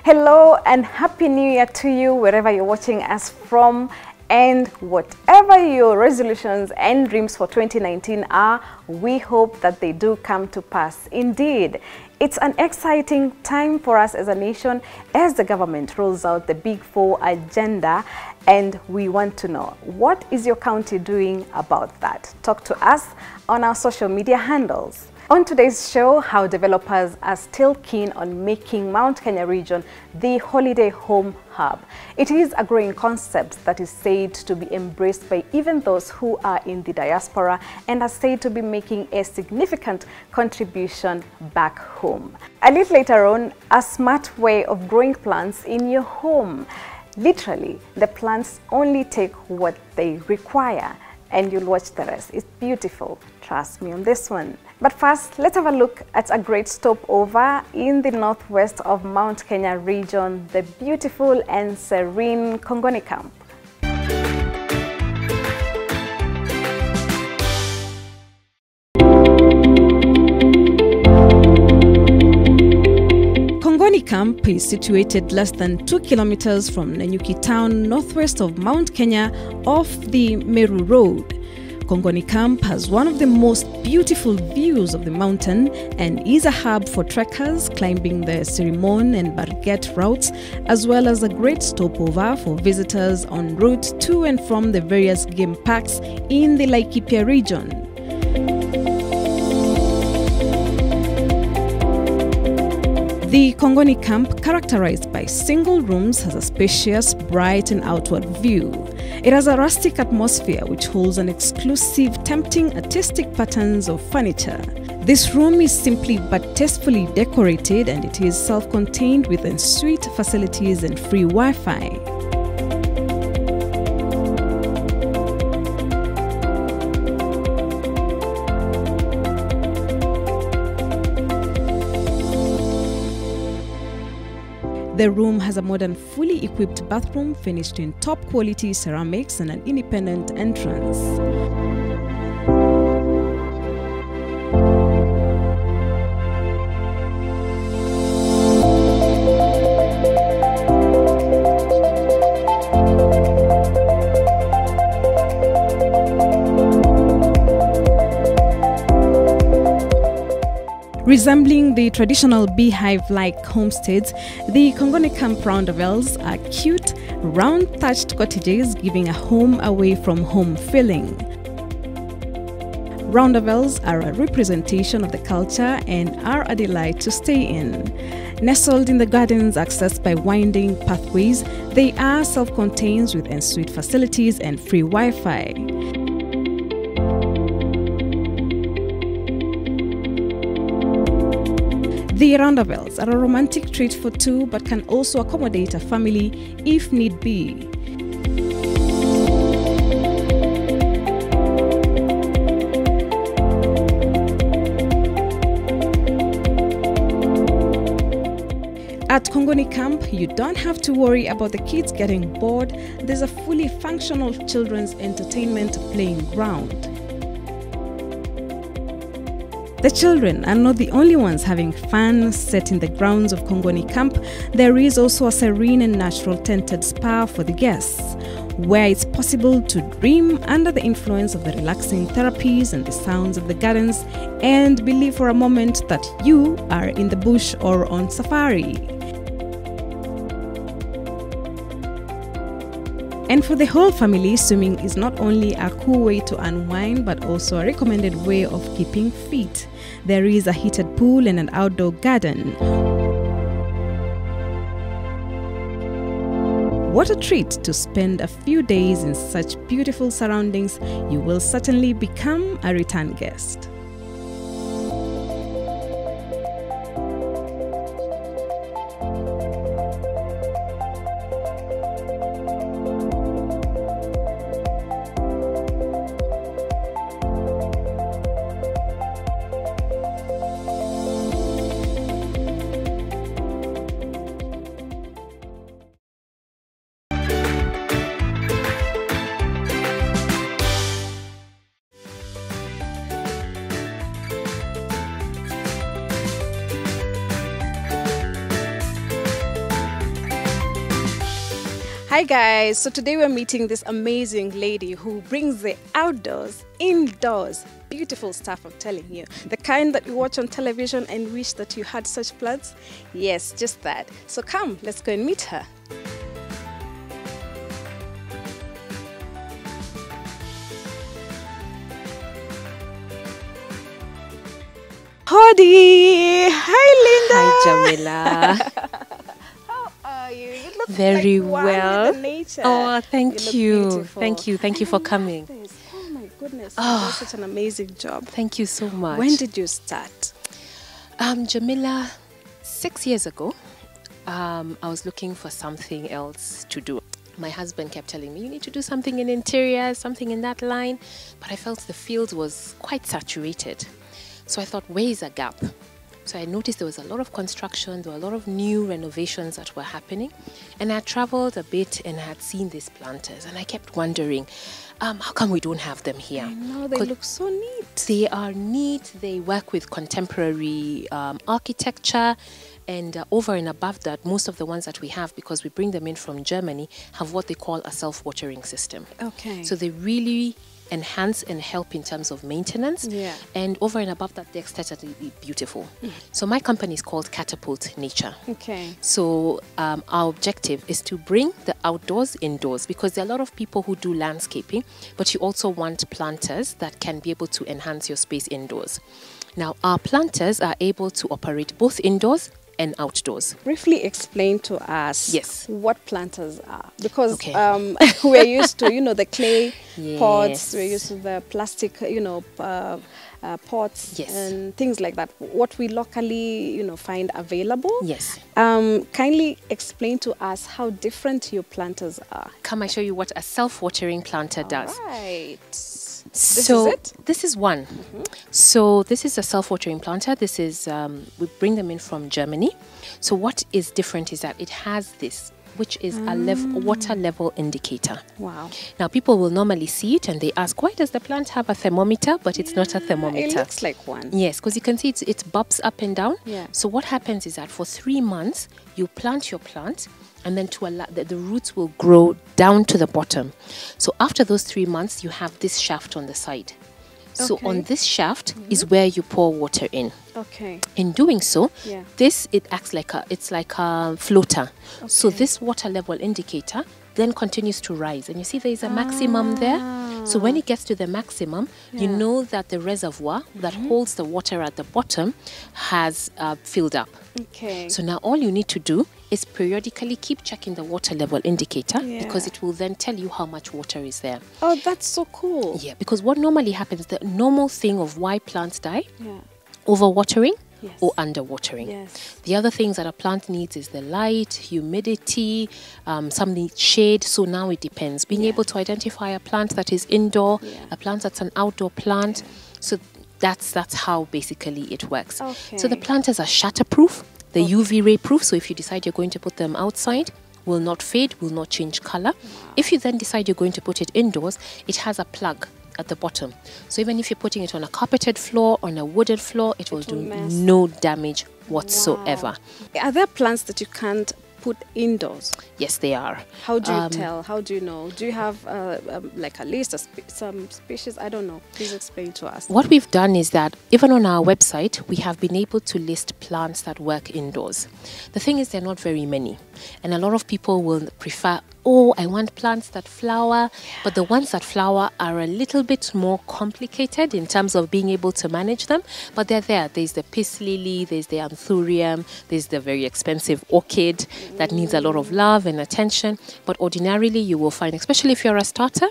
Hello and Happy New Year to you wherever you're watching us from, and whatever your resolutions and dreams for 2019 are, we hope that they do come to pass. Indeed, it's an exciting time for us as a nation as the government rolls out the Big Four agenda, and we want to know, what is your county doing about that? Talk to us on our social media handles. On today's show, how developers are still keen on making Mount Kenya region the holiday home hub. It is a growing concept that is said to be embraced by even those who are in the diaspora and are said to be making a significant contribution back home. A little later on, a smart way of growing plants in your home. Literally, the plants only take what they require, and you'll watch the rest. It's beautiful. Trust me on this one. But first, let's have a look at a great stopover in the northwest of Mount Kenya region, the beautiful and serene Kongoni camp. Kongoni camp is situated less than 2 kilometers from Nanyuki town, northwest of Mount Kenya, off the Meru Road. Kongoni camp has one of the most beautiful views of the mountain and is a hub for trekkers climbing the Sirimon and Barget routes, as well as a great stopover for visitors en route to and from the various game parks in the Laikipia region. The Kongoni camp, characterized by single rooms, has a spacious, bright and outward view. It has a rustic atmosphere which holds an exclusive, tempting artistic patterns of furniture. This room is simply but tastefully decorated, and it is self-contained with ensuite facilities and free Wi-Fi. The room has a modern, fully equipped bathroom finished in top-quality ceramics and an independent entrance. Resembling the traditional beehive-like homesteads, the Kongoni camp roundabouts are cute, round thatched cottages giving a home away from home feeling. Roundabouts are a representation of the culture and are a delight to stay in. Nestled in the gardens accessed by winding pathways, they are self-contained with ensuite facilities and free Wi-Fi. The roundabouts are a romantic treat for two, but can also accommodate a family if need be. At Kongoni camp, you don't have to worry about the kids getting bored. There's a fully functional children's entertainment playing ground. The children are not the only ones having fun set in the grounds of Kongoni camp. There is also a serene and natural tinted spa for the guests, where it's possible to dream under the influence of the relaxing therapies and the sounds of the gardens, and believe for a moment that you are in the bush or on safari. And for the whole family, swimming is not only a cool way to unwind, but also a recommended way of keeping fit. There is a heated pool and an outdoor garden. What a treat to spend a few days in such beautiful surroundings. You will certainly become a return guest. Hi guys, so today we're meeting this amazing lady who brings the outdoors indoors. Beautiful stuff, I'm telling you. The kind that you watch on television and wish that you had such plants. Yes, just that. So come, let's go and meet her. Howdy! Hi Linda! Hi Jamila. You look Very like one well. with the nature. Oh, thank you. Beautiful. Thank you for coming. Oh my goodness, you did such an amazing job. Thank you so much. When did you start? Jamila, 6 years ago, I was looking for something else to do. My husband kept telling me, you need to do something in interiors, something in that line. But I felt the field was quite saturated. So I thought, where is a gap? So I noticed there was a lot of construction, there were a lot of new renovations that were happening. And I traveled a bit and I had seen these planters. And I kept wondering, how come we don't have them here? I know, they look so neat. They are neat. They work with contemporary architecture. And over and above that, most of the ones that we have, because we bring them in from Germany, have what they call a self-watering system. Okay. So they really enhance and help in terms of maintenance. Yeah. And over and above that, they're aesthetically beautiful. So my company is called Catapult Nature. Okay. So our objective is to bring the outdoors indoors, because there are a lot of people who do landscaping, but you also want planters that can be able to enhance your space indoors. Now, our planters are able to operate both indoors and outdoors. Briefly explain to us what planters are, because we're used to, the clay pots, we're used to the plastic, pots and things like that. What we locally, find available. Yes. Kindly explain to us how different your planters are. Come, I show you what a self-watering planter does. Right. This is one. So this is a self-watering planter. This is, we bring them in from Germany. So what is different is that it has this, which is a water level indicator. Wow. Now people will normally see it and they ask, why does the plant have a thermometer? But it's not a thermometer. It looks like one. Yes, because you can see it bumps up and down. Yeah. So what happens is that for 3 months, you plant your plant, and then to allow the roots will grow down to the bottom. So after those 3 months, you have this shaft on the side. So on this shaft is where you pour water in. Okay. In doing so, it acts like it's like a floater. Okay. So this water level indicator then continues to rise, and you see there is a maximum there. So when it gets to the maximum, you know that the reservoir that holds the water at the bottom has filled up. Okay. So now all you need to do is periodically keep checking the water level indicator, because it will then tell you how much water is there. Oh, that's so cool. Yeah, because what normally happens, the normal thing of why plants die, overwatering or underwatering. Yes. The other things that a plant needs is the light, humidity, some need shade. So now it depends. Being able to identify a plant that is indoor, a plant that's an outdoor plant. So that's how basically it works. Okay. So the planters are shatterproof, the UV ray proof. So if you decide you're going to put them outside, will not fade, will not change color. If you then decide you're going to put it indoors, it has a plug at the bottom. So even if you're putting it on a carpeted floor, on a wooded floor, it will do no damage whatsoever. Are there plants that you can't put indoors? Yes, they are. How do you tell? How do you know? Do you have like a list of some species? I don't know. Please explain to us. What we've done is that even on our website, we have been able to list plants that work indoors. The thing is, they're not very many. And a lot of people will prefer, oh, I want plants that flower. But the ones that flower are a little bit more complicated in terms of being able to manage them. But they're there. There's the peace lily, there's the anthurium, there's the very expensive orchid that needs a lot of love and attention. But ordinarily, you will find, especially if you're a starter,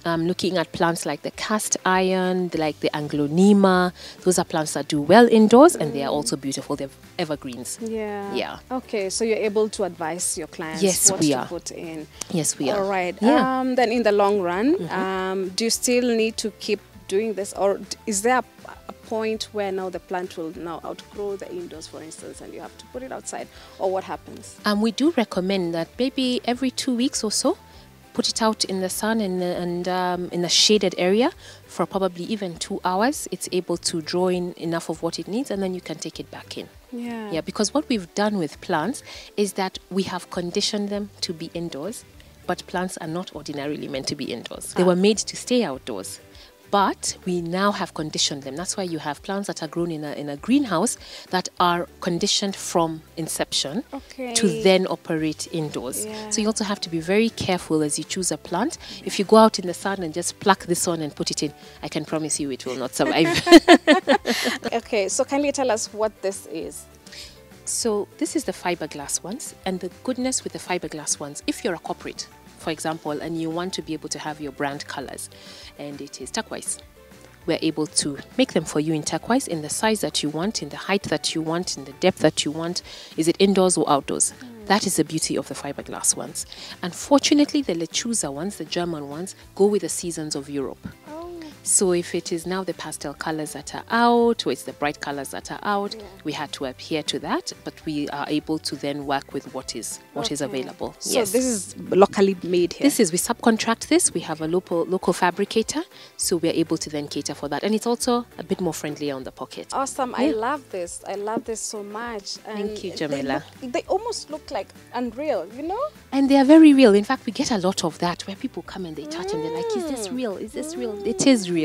looking at plants like the cast iron, like the anglonema. Those are plants that do well indoors, and they are also beautiful. They're evergreens. Yeah. Okay, so you're able to advise your clients what to put in. Yes, we are. All right. Then in the long run, do you still need to keep doing this, or is there a point where now the plant will now outgrow the indoors, for instance, and you have to put it outside, or what happens? We do recommend that maybe every 2 weeks or so, put it out in the sun and in a shaded area for probably even 2 hours. It's able to draw in enough of what it needs, and then you can take it back in. Yeah, because what we've done with plants is that we have conditioned them to be indoors, but plants are not ordinarily meant to be indoors. They were made to stay outdoors. But we now have conditioned them. That's why you have plants that are grown in a greenhouse that are conditioned from inception to then operate indoors. Yeah. So you also have to be very careful as you choose a plant. If you go out in the sun and just pluck this on and put it in, I can promise you it will not survive. Okay, so can you tell us what this is? So this is the fiberglass ones, and the goodness with the fiberglass ones, if you're a corporate, for example, and you want to be able to have your brand colors, and it is turquoise, we're able to make them for you in turquoise, in the size that you want, in the height that you want, in the depth that you want. Is it indoors or outdoors? That is the beauty of the fiberglass ones. Unfortunately, the lechuza ones, the German ones, go with the seasons of Europe. So if it is now the pastel colors that are out, or it's the bright colors that are out, we had to adhere to that, but we are able to then work with what is available. So this is locally made here? This is, we subcontract this. We have a local fabricator, so we're able to then cater for that. And it's also a bit more friendly on the pocket. Awesome. I love this. I love this so much. And thank you, Jamila. They almost look like unreal, you know? And they are very real. In fact, we get a lot of that where people come and they touch and they're like, is this real? Is this real? It is real.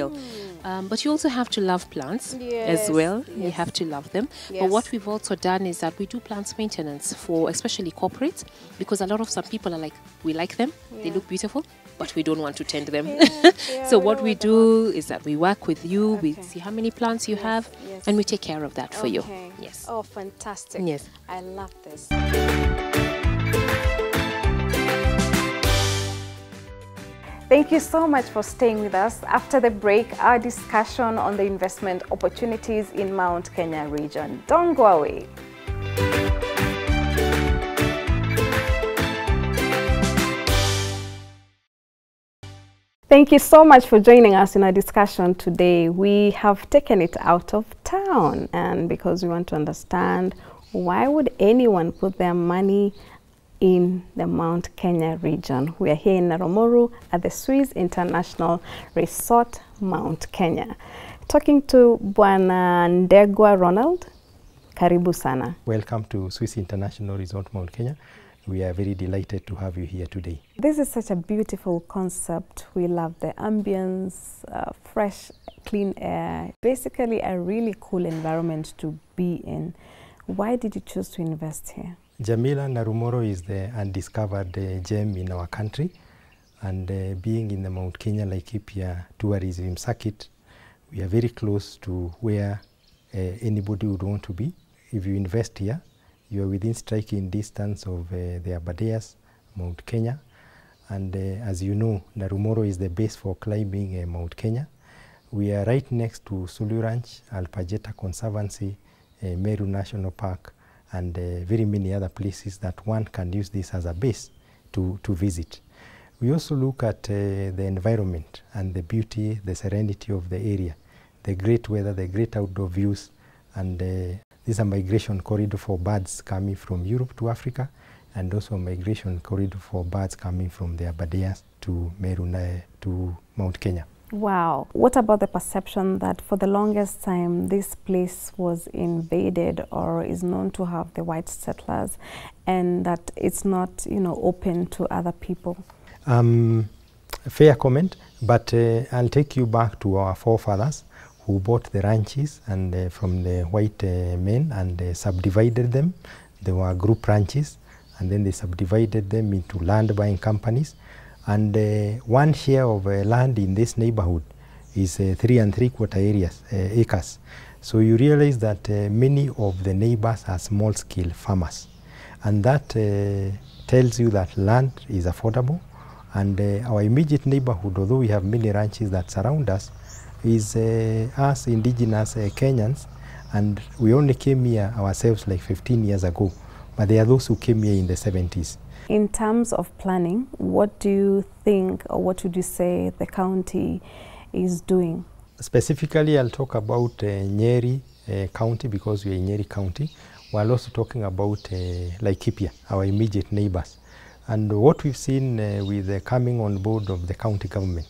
But you also have to love plants as well. You have to love them. But what we've also done is that we do plants maintenance for especially corporates, because a lot of some people are like, we like them, they look beautiful, but we don't want to tend them. So what we do is that we work with you, we see how many plants you have, and we take care of that for you. Yes. Oh, fantastic. Yes. I love this. Thank you so much for staying with us. After the break, our discussion on the investment opportunities in Mount Kenya region. Don't go away. Thank you so much for joining us in our discussion today. We have taken it out of town, and because we want to understand why would anyone put their money in the Mount Kenya region. We are here in Narumoro at the Swiss International Resort, Mount Kenya. Talking to Bwana Ndegwa Ronald. Karibu sana. Welcome to Swiss International Resort, Mount Kenya. We are very delighted to have you here today. This is such a beautiful concept. We love the ambience, fresh, clean air. Basically a really cool environment to be in. Why did you choose to invest here? Jamila, Narumoro is the undiscovered gem in our country, and being in the Mount Kenya Laikipia tourism circuit, we are very close to where anybody would want to be. If you invest here, you are within striking distance of the Aberdares, Mount Kenya, and as you know, Narumoro is the base for climbing Mount Kenya. We are right next to Sulu Ranch, Alpajeta Conservancy, Meru National Park, and very many other places that one can use this as a base to visit. We also look at the environment and the beauty, the serenity of the area, the great weather, the great outdoor views, and this is a migration corridor for birds coming from Europe to Africa, and also a migration corridor for birds coming from the Aberdares to Meru to Mount Kenya. Wow. What about the perception that for the longest time this place was invaded or is known to have the white settlers, and that it's not, you know, open to other people? Fair comment, but I'll take you back to our forefathers who bought the ranches and from the white men and subdivided them. They were group ranches, and then they subdivided them into land buying companies. And one share of land in this neighborhood is 3 3/4 acres. So you realize that many of the neighbors are small-scale farmers, and that tells you that land is affordable. And our immediate neighborhood, although we have many ranches that surround us, is us indigenous Kenyans, and we only came here ourselves like 15 years ago, but there are those who came here in the 70s. In terms of planning, what do you think, or what would you say the county is doing? Specifically, I'll talk about Nyeri County, because we are in Nyeri County. We're also talking about Laikipia, our immediate neighbors. And what we've seen with the coming on board of the county government,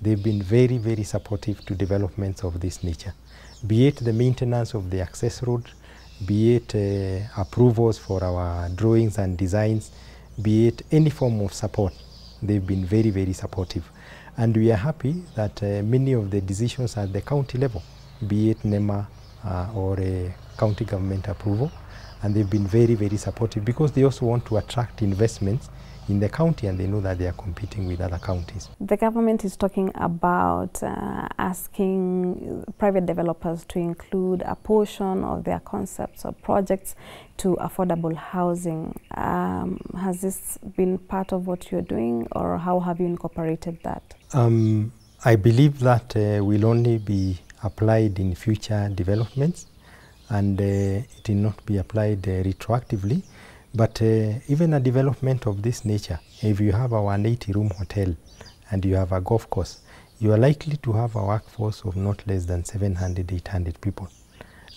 they've been very, very supportive to developments of this nature, be it the maintenance of the access road, be it approvals for our drawings and designs, be it any form of support they've been very, very supportive. And we are happy that many of the decisions at the county level, be it NEMA or a county government approval, and they've been very, very supportive because they also want to attract investments in the county, and they know that they are competing with other counties. The government is talking about asking private developers to include a portion of their concepts or projects to affordable housing. Has this been part of what you're doing, or how have you incorporated that? I believe that will only be applied in future developments, and it will not be applied retroactively. But even a development of this nature, if you have a 180-room hotel and you have a golf course, you are likely to have a workforce of not less than 700, 800 people.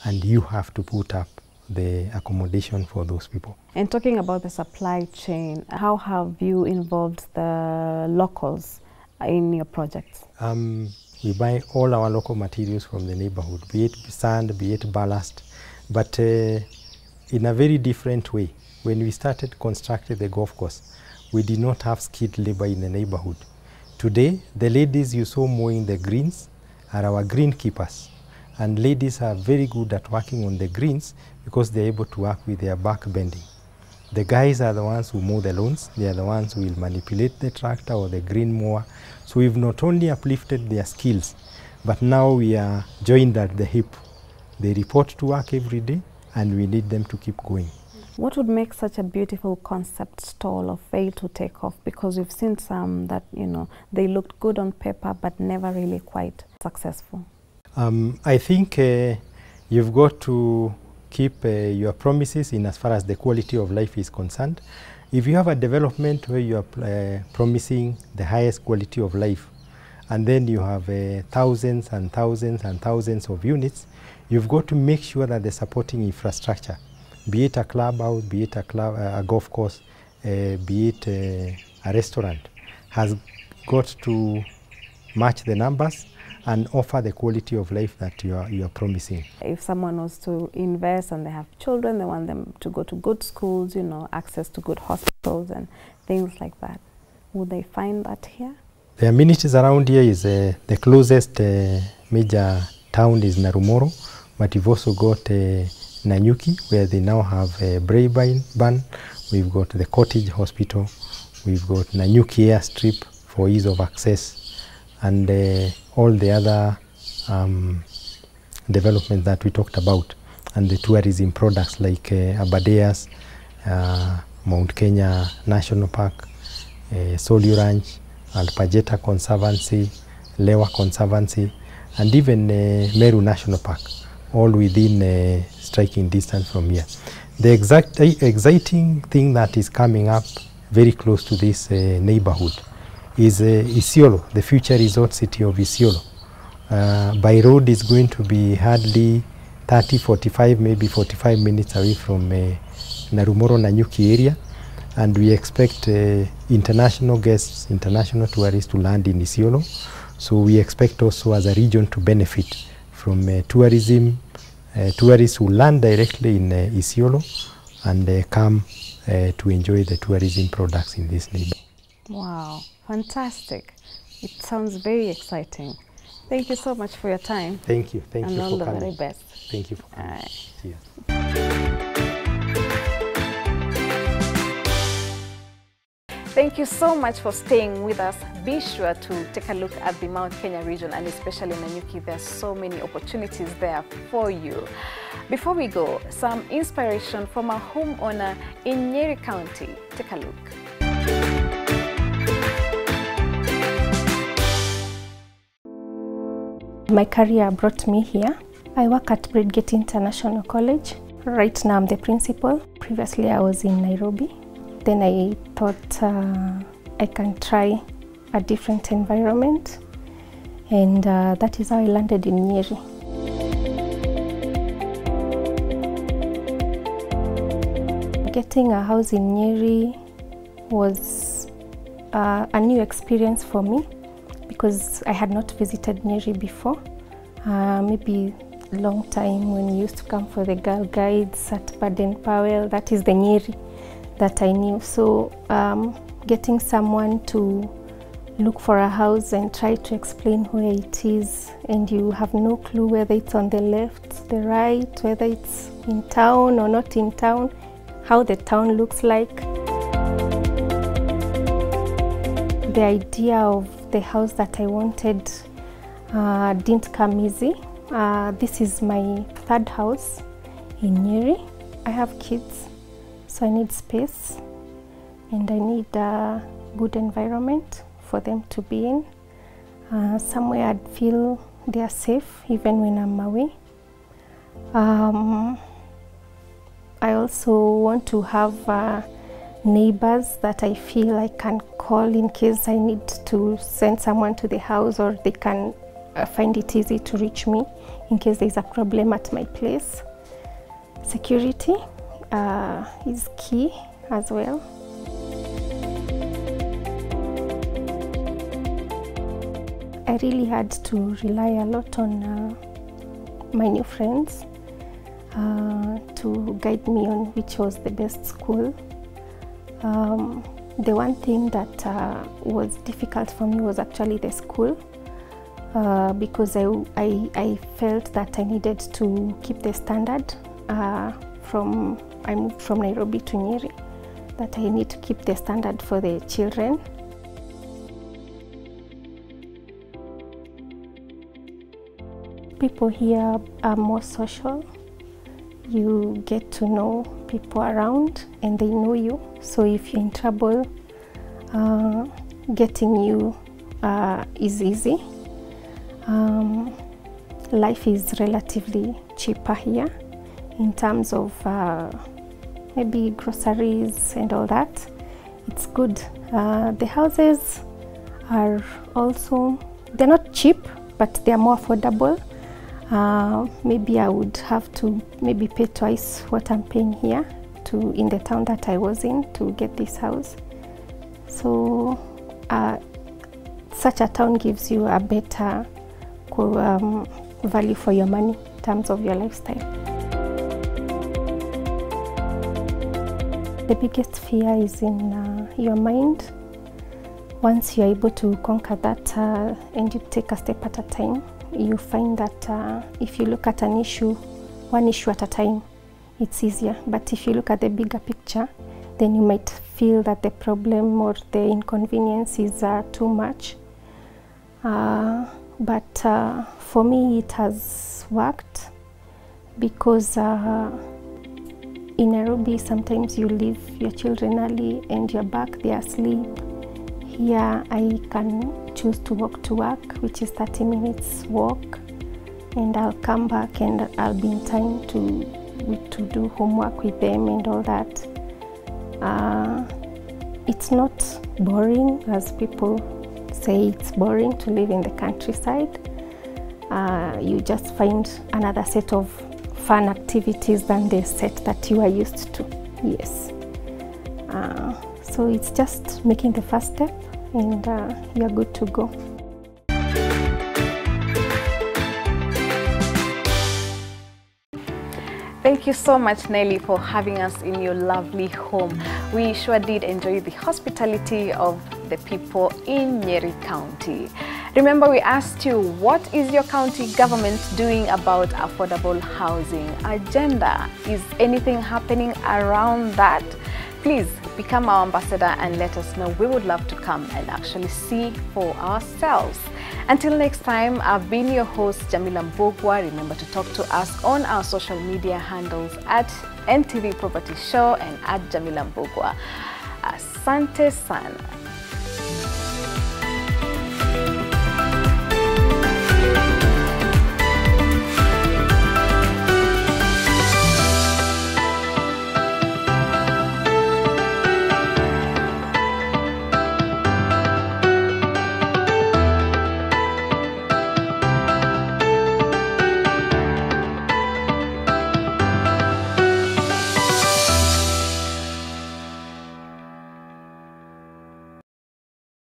And you have to put up the accommodation for those people. And talking about the supply chain, how have you involved the locals in your projects? We buy all our local materials from the neighborhood, be it sand, be it ballast, but in a very different way. When we started constructing the golf course, we did not have skilled labor in the neighborhood. Today, the ladies you saw mowing the greens are our greenkeepers. And ladies are very good at working on the greens because they're able to work with their back bending. The guys are the ones who mow the lawns. They are the ones who will manipulate the tractor or the green mower. So we've not only uplifted their skills, but now we are joined at the hip. They report to work every day, and we need them to keep going. What would make such a beautiful concept stall or fail to take off? Because we've seen some that, you know, they looked good on paper but never really quite successful. I think you've got to keep your promises in as far as the quality of life is concerned. If you have a development where you are promising the highest quality of life, and then you have thousands and thousands and thousands of units, you've got to make sure that the supporting infrastructure, be it a clubhouse, be it a golf course, be it a restaurant, has got to match the numbers and offer the quality of life that you are promising. If someone wants to invest and they have children, they want them to go to good schools, you know, access to good hospitals and things like that, would they find that here? The amenities around here is the closest major town is Narumoro, but you've also got Nanyuki, where they now have a Braeburn. We've got the Cottage Hospital. We've got Nanyuki Airstrip for ease of access, and all the other developments that we talked about, and the tourism products like Aberdares, Mount Kenya National Park, Solio Ranch, Alpajeta Conservancy, Lewa Conservancy, and even Meru National Park, all within striking distance from here. The exciting thing that is coming up very close to this neighborhood is Isiolo, the future resort city of Isiolo. By road is going to be hardly 30, 45, maybe 45 minutes away from Narumoro Nanyuki area, and we expect international guests, international tourists to land in Isiolo. So we expect also as a region to benefit from tourism, tourists who land directly in Isiolo and come to enjoy the tourism products in this neighborhood. Wow, fantastic. It sounds very exciting. Thank you so much for your time. Thank you. Thank you for coming. And all the very best. Thank you for coming. All right. Cheers. Thank you so much for staying with us. Be sure to take a look at the Mount Kenya region, and especially Nanyuki. There are so many opportunities there for you. Before we go, some inspiration from a homeowner in Nyeri County. Take a look. My career brought me here. I work at Bridgate International College. Right now I'm the principal. Previously I was in Nairobi. Then I thought I can try a different environment, and that is how I landed in Nyeri. Getting a house in Nyeri was a new experience for me because I had not visited Nyeri before. Maybe a long time when we used to come for the Girl Guides at Baden Powell, that is the Nyeri that I knew. So getting someone to look for a house and try to explain where it is, and you have no clue whether it's on the left, the right, whether it's in town or not in town, how the town looks like. The idea of the house that I wanted didn't come easy. This is my third house in Nyeri. I have kids, so I need space and I need a good environment for them to be in. Somewhere I'd feel they are safe even when I'm away. I also want to have neighbors that I feel I can call in case I need to send someone to the house, or they can find it easy to reach me in case there's a problem at my place. Security is key as well. I really had to rely a lot on my new friends to guide me on which was the best school. The one thing that was difficult for me was actually the school, because I felt that I needed to keep the standard. I moved from Nairobi to Nyeri, that I need to keep the standard for the children. People here are more social. You get to know people around and they know you. So if you're in trouble, getting you is easy. Life is relatively cheaper here in terms of maybe groceries and all that. It's good. The houses are also, they're not cheap, but they're more affordable. Maybe I would have to maybe pay twice what I'm paying here in the town that I was in to get this house. So such a town gives you a better value for your money in terms of your lifestyle. The biggest fear is in your mind. Once you're able to conquer that and you take a step at a time, you find that if you look at an issue, one issue at a time, it's easier. But if you look at the bigger picture, then you might feel that the problem or the inconvenience is too much. But for me, it has worked, because in Nairobi, sometimes you leave your children early and you're back, they're asleep. Here, I can choose to walk to work, which is 30 minutes walk, and I'll come back and I'll be in time to do homework with them and all that. It's not boring, as people say it's boring to live in the countryside. You just find another set of fun activities than the set that you are used to. Yes. So it's just making the first step and you're good to go. Thank you so much, Nelly, for having us in your lovely home. We sure did enjoy the hospitality of the people in Nyeri County. Remember, we asked you, what is your county government doing about affordable housing agenda? Is anything happening around that? Please become our ambassador and let us know. We would love to come and actually see for ourselves. Until next time, I've been your host, Jamila Mbogwa. Remember to talk to us on our social media handles at NTV Property Show and at Jamila Mbogwa. Asante sana.